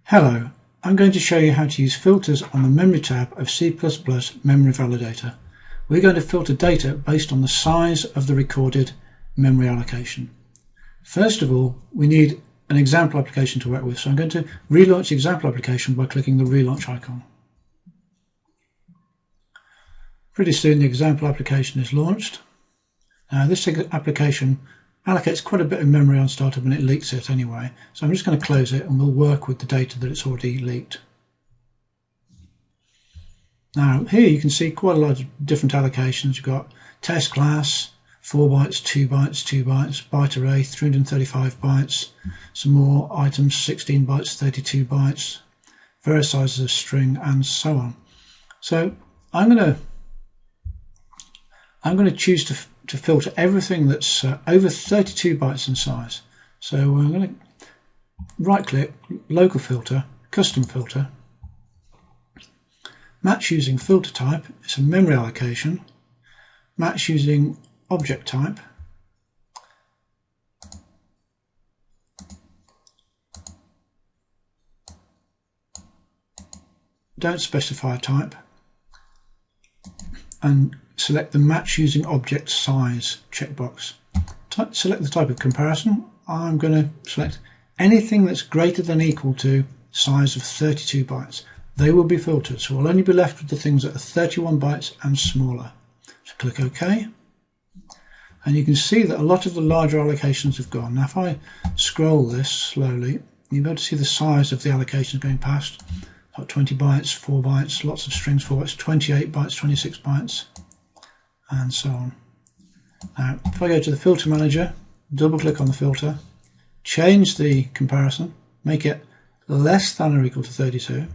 Hello, I'm going to show you how to use filters on the Memory tab of C++ Memory Validator. We're going to filter data based on the size of the recorded memory allocation. First of all, we need an example application to work with, so I'm going to relaunch the example application by clicking the relaunch icon. Pretty soon the example application is launched. Now this application allocates quite a bit of memory on startup and it leaks it anyway, so I'm just going to close it and we'll work with the data that it's already leaked. Now here you can see quite a lot of different allocations. You've got test class, 4 bytes, 2 bytes, 2 bytes, byte array, 335 bytes, some more items, 16 bytes, 32 bytes, various sizes of string, and so on. So I'm going to choose to filter everything that's over 32 bytes in size. So we're going to right click, local filter, custom filter, match using filter type, it's a memory allocation, match using object type, don't specify a type, and select the match using object size checkbox. Select the type of comparison. I'm going to select anything that's greater than or equal to size of 32 bytes. They will be filtered, so we'll only be left with the things that are 31 bytes and smaller. So click OK, and you can see that a lot of the larger allocations have gone. Now if I scroll this slowly, you'll be able to see the size of the allocations going past. Got 20 bytes, 4 bytes, lots of strings, 4 bytes, 28 bytes, 26 bytes, and so on. Now if I go to the filter manager, double click on the filter, change the comparison, make it less than or equal to 32,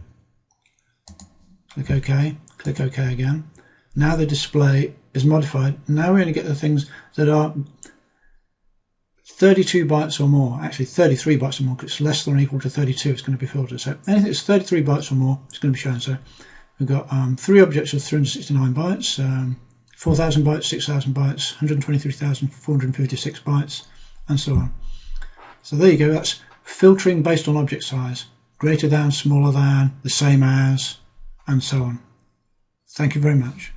click OK again. Now the display is modified. Now we only get the things that are 32 bytes or more, actually 33 bytes or more, because it's less than or equal to 32, it's going to be filtered. So anything that's 33 bytes or more, it's going to be shown. So we've got 3 objects of 369 bytes, 4,000 bytes, 6,000 bytes, 123,456 bytes, and so on. So there you go, that's filtering based on object size, greater than, smaller than, the same as, and so on. Thank you very much.